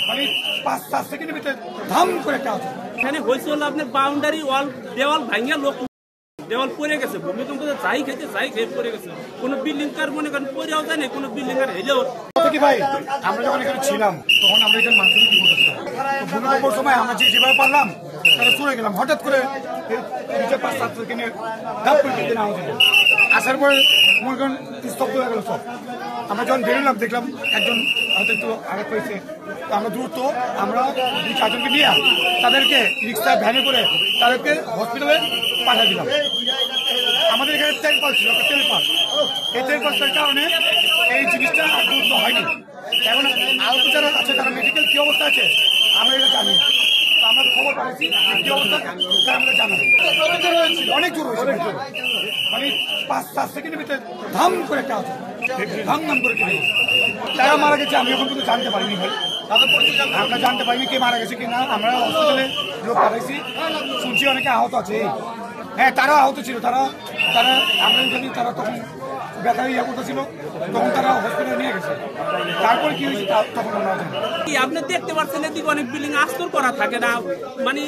মানে 5-7 সেকেন্ডের ভিতরে ধাম করে একটা আছে। এখানে হয়েছে হলো আপনার বাউন্ডারি ওয়াল দেওয়াল ভাঙিয়া লোক দেওয়াল পড়ে গেছে, ভূমিকম্প যাই খেয়ে পড়ে গেছে। কোনো বিল্ডিং কার মনে করেন পড়েও যায় না, কোনো বিল্ডিং আর হেলেও কি ভাই আমরা যখন এখানে ছিলাম তখন আমরা এখানে মানুষের কি করতেছিলাম, ভূমিকম্পের সময় আমরা যেভাবে পারলাম তাহলে চলে গেলাম। হঠাৎ করে 5-7 সেকেন্ডে ধাপ করে দিতে না হয়েছিল। আসার পরে মনে করেন স্তব্ধ হয়ে গেল সব। আমরা যখন বেরোলাম দেখলাম একজন হয়তো একটু আঘাত পেয়েছে, আমরা দ্রুত আমরা 2-4জনকে নিয়ে তাদেরকে রিক্সা ভ্যানে করে তাদেরকে হসপিটালে পাঠিয়ে দিলাম। আমাদের এখানে টেলপাল ছিল, টেলপাল। এই টেলপালের কারণে এই জিনিসটা দ্রুত হয়নি। এখন আহত যারা আছে তারা মেডিকেল কি অবস্থা আছে আমরা এটা জানি, আমরা খবর পাচ্ছি কি অবস্থা তারা আমরা জানি। অনেক জোর হয়েছে, মানে 5-7 সেকেন্ডের ভিতরে ধাম করে একটা আছে, ধাম করে তারা মারা গেছে। আমি এখন কিন্তু জানতে পারিনি ভাই, আমরা জানতে পারিনি কে মারা গেছে কিনা। আমরা হসপিটালে লোক পাঠাইছি, শুনছি অনেকে আহত আছে। হ্যাঁ তারা আহত ছিল, তারা আমরা জানি তারা তখন ব্যথা ইয়ে করতেছিল, তখন তারা হসপিটালে নিয়ে গেছে। তারপরে কি হয়েছে তখন আমরা জানি। আপনি দেখতে পাচ্ছেন এদিকে অনেক বিল্ডিং আস্তর করা থাকে না, মানে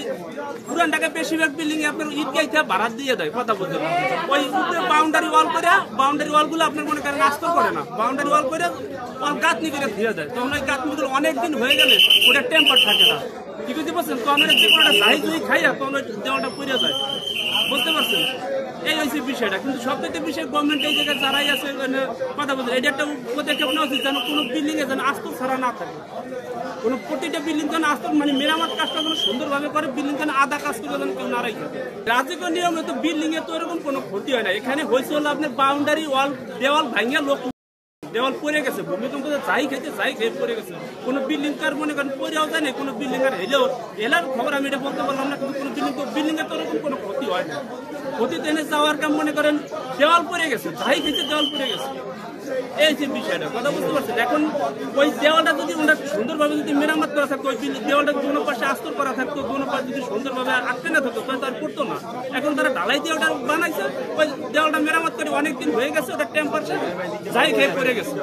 পুরান ঢাকায় বেশিরভাগ বিল্ডিং এ আপনার ইট গাইতে ভাড়া দিয়ে দেয় কথা বলতে। ওই বাউন্ডারি ওয়াল করে, বাউন্ডারি ওয়াল গুলো আপনার মনে করেন আস্তর করে না, বাউন্ডারি ওয়াল করে গাঁথনি করে দিয়ে দেয়। তখন ওই গাঁথনিগুলো অনেকদিন হয়ে গেলে ওটা টেম্পার থাকে না, কি বুঝতে পারছেন? তখন যে কোনো একটা সাইজ খাইয়া তখন ওই দেওয়ালটা পড়ে যায়, বুঝতে পারছেন? এই হয়েছে বিষয়টা। কিন্তু সবথেকে বিষয় গভর্নমেন্ট এই জায়গায় যারাই আছে কথা বলছে, এটা একটা পদক্ষেপ নেওয়া উচিত যেন কোনো বিল্ডিং এ যেন আস্তর ছাড়া না থাকে। কোনো প্রতিটা বিল্ডিং যেন আস্তর মানে মেরামত কাজটা যেন সুন্দরভাবে করে, বিল্ডিং যেন আধা কাজ করে যেন কেউ না রাখে। রাজকীয় নিয়মে তো বিল্ডিং এ তো এরকম কোনো ক্ষতি হয় না। এখানে হয়েছে হলো আপনার বাউন্ডারি ওয়াল দেওয়াল ভাঙিয়া লোক দেওয়াল পড়ে গেছে, ভূমিকম্প যাই খেয়ে পড়ে গেছে। কোনো বিল্ডিং কার মনে করেন পড়েও যায় না, কোনো বিল্ডিং আর এলার খবর আমি এটা বলতে পারলাম না। কিন্তু কোনো বিল্ডিং এর তো ওরকম কোনো ক্ষতি হয় না। ক্ষতি টেনে যাওয়ার কাম মনে করেন দেওয়াল পড়ে গেছে, যাই খেতে দেওয়াল পড়ে গেছে, এই যে বিষয়টা কথা বুঝতে পারছেন। এখন ওই দেওয়ালটা যদি ওনার সুন্দরভাবে যদি মেরামত করা থাকতো, ওই দেওয়ালটা কোনো পাশে আস্তর করা থাকতো, কোনো পাশে যদি সুন্দরভাবে আটকে না থাকতো তাহলে তার করতো না। এখন তারা ঢালাই দেওয়ালটা বানাইছে, ওই দেওয়ালটা মেরামত করে অনেকদিন হয়ে গেছে, ওটা টেম্পারেচার যাই খেয়ে পড়ে গেছে।